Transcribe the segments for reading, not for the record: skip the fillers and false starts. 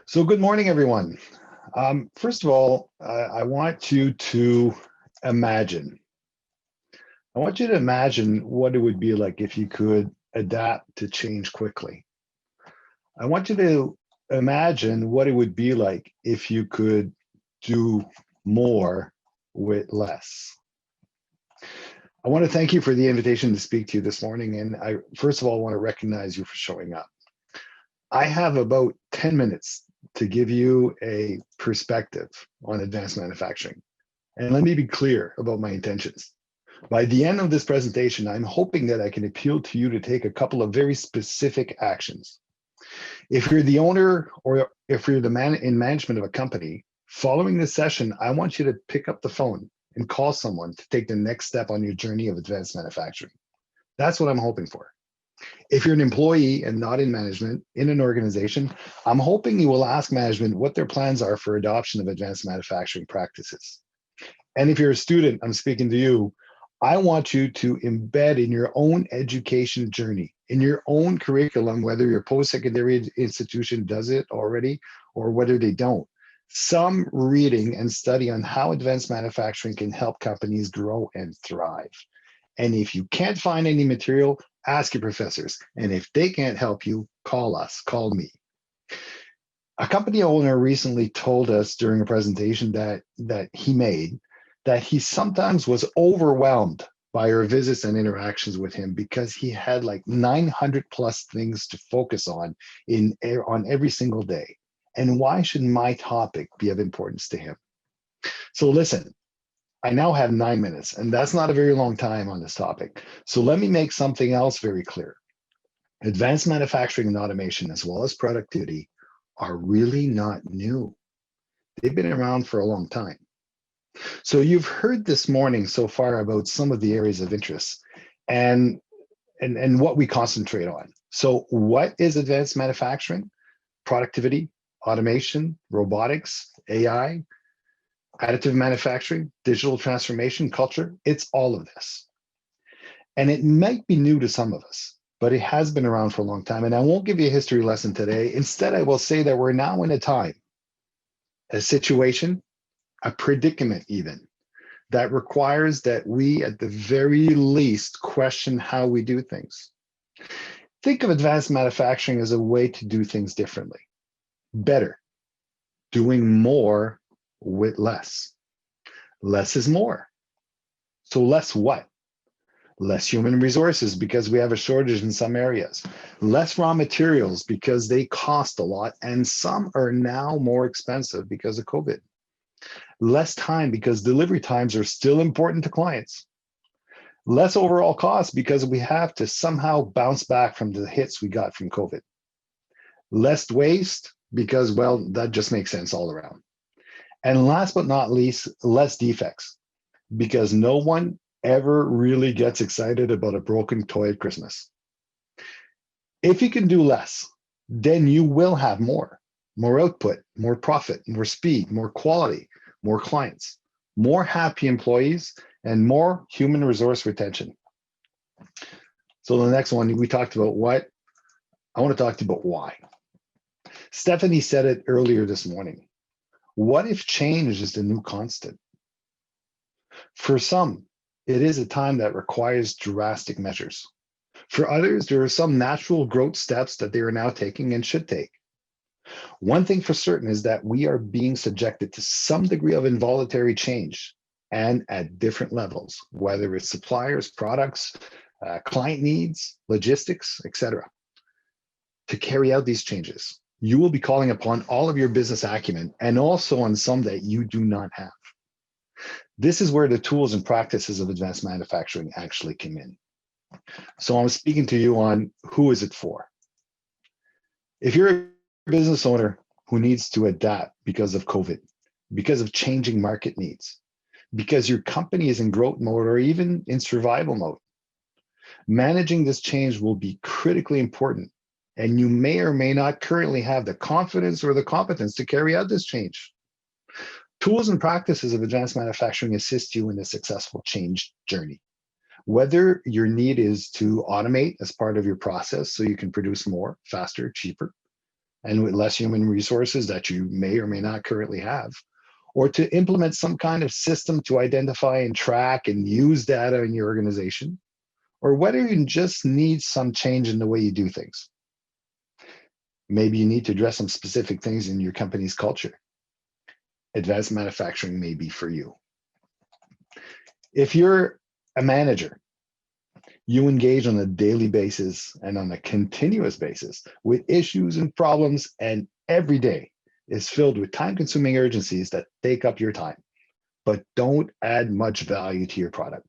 So good morning, everyone. First of all, I want you to imagine. I want you to imagine what it would be like if you could adapt to change quickly. I want you to imagine what it would be like if you could do more with less. I want to thank you for the invitation to speak to you this morning. And I, first of all, want to recognize you for showing up. I have about 10 minutes to give you a perspective on advanced manufacturing. And let me be clear about my intentions. By the end of this presentation, I'm hoping that I can appeal to you to take a couple of very specific actions. If you're the owner or if you're the man in management of a company, following this session, I want you to pick up the phone and call someone to take the next step on your journey of advanced manufacturing. That's what I'm hoping for. If you're an employee and not in management in an organization, I'm hoping you will ask management what their plans are for adoption of advanced manufacturing practices. And if you're a student, I'm speaking to you, I want you to embed in your own education journey, in your own curriculum, whether your post-secondary institution does it already or whether they don't, some reading and study on how advanced manufacturing can help companies grow and thrive. And if you can't find any material, ask your professors. And if they can't help you, call us, call me. A company owner recently told us during a presentation that he made that he sometimes was overwhelmed by our visits and interactions with him because he had like 900 plus things to focus on on every single day. And why should my topic be of importance to him? So listen, I now have 9 minutes, and that's not a very long time on this topic. So let me make something else very clear. Advanced manufacturing and automation, as well as productivity, are really not new. They've been around for a long time. So you've heard this morning so far about some of the areas of interest and what we concentrate on. So what is advanced manufacturing? Productivity, automation, robotics, AI, additive manufacturing, digital transformation, culture, it's all of this. And it might be new to some of us, but it has been around for a long time. And I won't give you a history lesson today. Instead, I will say that we're now in a time, a situation, a predicament even, that requires that we, at the very least, question how we do things. Think of advanced manufacturing as a way to do things differently, better, doing more with less. Less is more. So less what? Less human resources because we have a shortage in some areas. Less raw materials because they cost a lot and some are now more expensive because of COVID. Less time because delivery times are still important to clients. Less overall cost because we have to somehow bounce back from the hits we got from COVID. Less waste because, well, that just makes sense all around. And last but not least, less defects, because no one ever really gets excited about a broken toy at Christmas. If you can do less, then you will have more output, more profit, more speed, more quality, more clients, more happy employees, and more human resource retention. So the next one, we talked about what. I want to talk to you about why. Stephanie said it earlier this morning. What if change is the new constant? For some, it is a time that requires drastic measures. For others, there are some natural growth steps that they are now taking and should take. One thing for certain is that we are being subjected to some degree of involuntary change and at different levels, whether it's suppliers, products, client needs, logistics, etc. To carry out these changes, you will be calling upon all of your business acumen and also on some that you do not have. This is where the tools and practices of advanced manufacturing actually come in. So I'm speaking to you on who is it for? If you're a business owner who needs to adapt because of COVID, because of changing market needs, because your company is in growth mode or even in survival mode, managing this change will be critically important. And you may or may not currently have the confidence or the competence to carry out this change. Tools and practices of advanced manufacturing assist you in a successful change journey. Whether your need is to automate as part of your process so you can produce more, faster, cheaper, and with less human resources that you may or may not currently have, or to implement some kind of system to identify and track and use data in your organization, or whether you just need some change in the way you do things. Maybe you need to address some specific things in your company's culture. Advanced manufacturing may be for you. If you're a manager, you engage on a daily basis and on a continuous basis with issues and problems, and every day is filled with time-consuming urgencies that take up your time, but don't add much value to your product.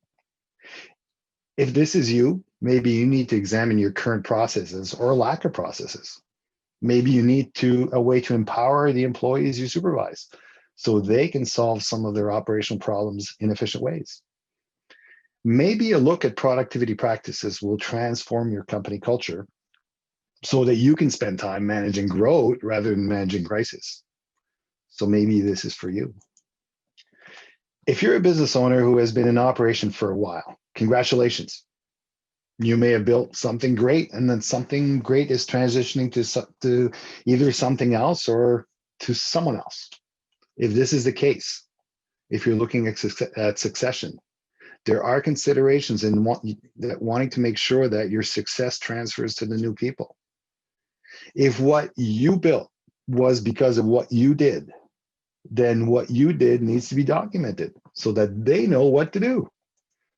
If this is you, maybe you need to examine your current processes or lack of processes. Maybe you need a way to empower the employees you supervise so they can solve some of their operational problems in efficient ways. Maybe a look at productivity practices will transform your company culture so that you can spend time managing growth rather than managing crisis. So maybe this is for you. If you're a business owner who has been in operation for a while, congratulations. You may have built something great, and then something great is transitioning to either something else or to someone else. If this is the case, if you're looking at succession, there are considerations in wanting to make sure that your success transfers to the new people. If what you built was because of what you did, then what you did needs to be documented so that they know what to do.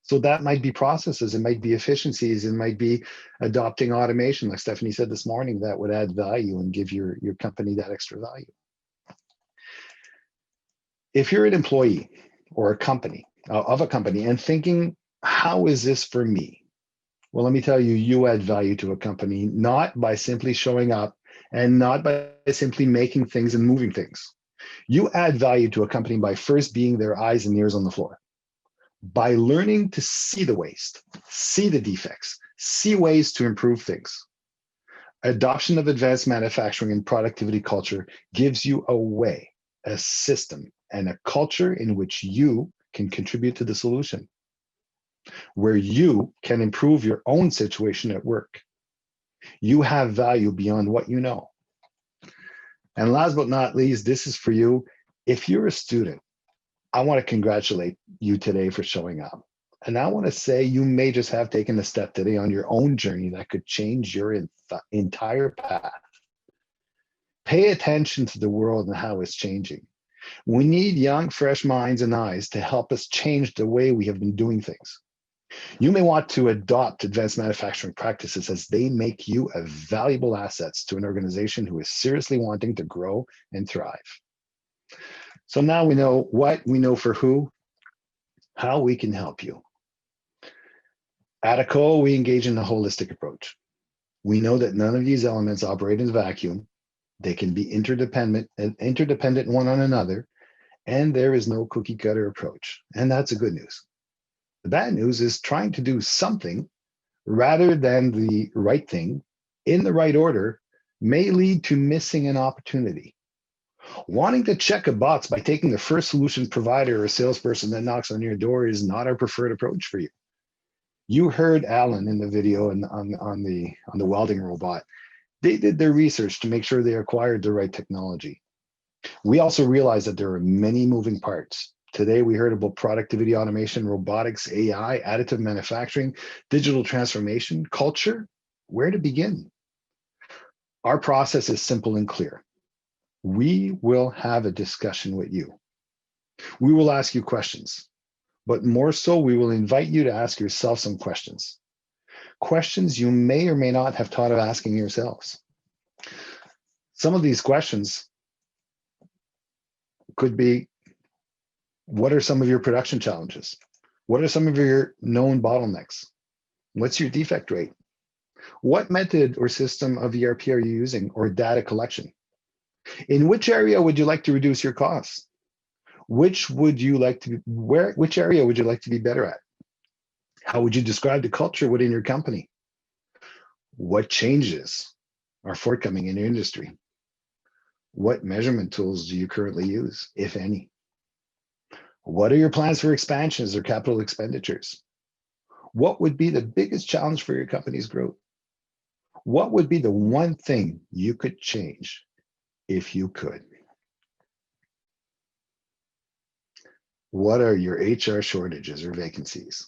So that might be processes, it might be efficiencies, it might be adopting automation, like Stephanie said this morning, that would add value and give your company that extra value. If you're an employee or a company, of a company, and thinking, how is this for me? Well, let me tell you, you add value to a company, not by simply showing up and not by simply making things and moving things. You add value to a company by first being their eyes and ears on the floor, by learning to see the waste, see the defects, see ways to improve things. Adoption of advanced manufacturing and productivity culture gives you a way, a system, and a culture in which you can contribute to the solution, where you can improve your own situation at work. You have value beyond what you know. And last but not least, this is for you. If you're a student, I want to congratulate you today for showing up. And I want to say you may just have taken a step today on your own journey that could change your entire path. Pay attention to the world and how it's changing. We need young, fresh minds and eyes to help us change the way we have been doing things. You may want to adopt advanced manufacturing practices as they make you a valuable asset to an organization who is seriously wanting to grow and thrive. So now we know what, we know for who, how we can help you. At ACOA, we engage in a holistic approach. We know that none of these elements operate in a vacuum. They can be interdependent one on another, and there is no cookie cutter approach. And that's the good news. The bad news is trying to do something rather than the right thing in the right order may lead to missing an opportunity. Wanting to check a box by taking the first solution provider or salesperson that knocks on your door is not our preferred approach for you. You heard Alan in the video and on the welding robot. They did their research to make sure they acquired the right technology. We also realize that there are many moving parts. Today, we heard about productivity automation, robotics, AI, additive manufacturing, digital transformation, culture. Where to begin? Our process is simple and clear. We will have a discussion with you. We will ask you questions, but more so, we will invite you to ask yourself some questions. Questions you may or may not have thought of asking yourselves. Some of these questions could be, what are some of your production challenges? What are some of your known bottlenecks? What's your defect rate? What method or system of ERP are you using, or data collection? In which area would you like to reduce your costs? Which area would you like to be better at? How would you describe the culture within your company? What changes are forthcoming in your industry? What measurement tools do you currently use, if any? What are your plans for expansions or capital expenditures? What would be the biggest challenge for your company's growth? What would be the one thing you could change if you could? What are your HR shortages or vacancies?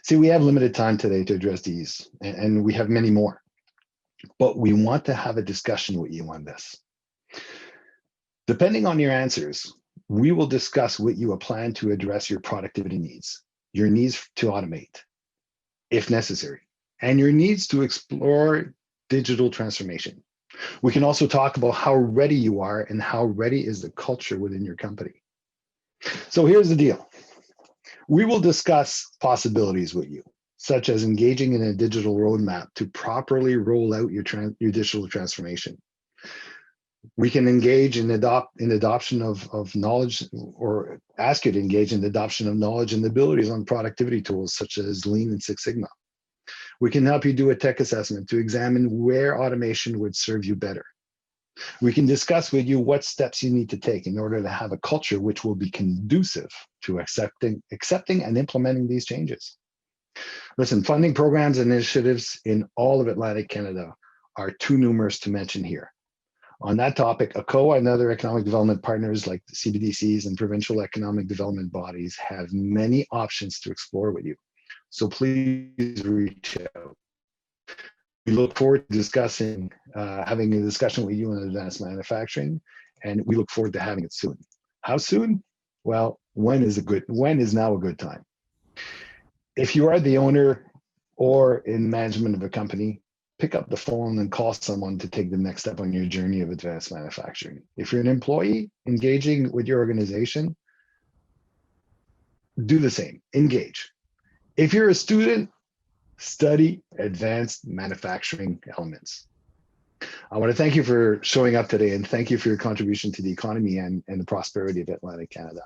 See, we have limited time today to address these, and we have many more, but we want to have a discussion with you on this. Depending on your answers, we will discuss with you a plan to address your productivity needs, your needs to automate, if necessary, and your needs to explore digital transformation. We can also talk about how ready you are and how ready is the culture within your company. So here's the deal. We will discuss possibilities with you, such as engaging in a digital roadmap to properly roll out your digital transformation. We can engage in adoption of knowledge, or ask you to engage in the adoption of knowledge and abilities on productivity tools such as Lean and Six Sigma. We can help you do a tech assessment to examine where automation would serve you better. We can discuss with you what steps you need to take in order to have a culture which will be conducive to accepting and implementing these changes. Listen, funding programs and initiatives in all of Atlantic Canada are too numerous to mention here. On that topic, ACOA and other economic development partners like the CBDCs and provincial economic development bodies have many options to explore with you. So please reach out. We look forward to discussing, having a discussion with you on advanced manufacturing, and we look forward to having it soon. How soon? Well, when is now a good time? If you are the owner or in management of a company, pick up the phone and call someone to take the next step on your journey of advanced manufacturing. If you're an employee engaging with your organization, do the same, engage. If you're a student, study advanced manufacturing elements. I want to thank you for showing up today, and thank you for your contribution to the economy and the prosperity of Atlantic Canada.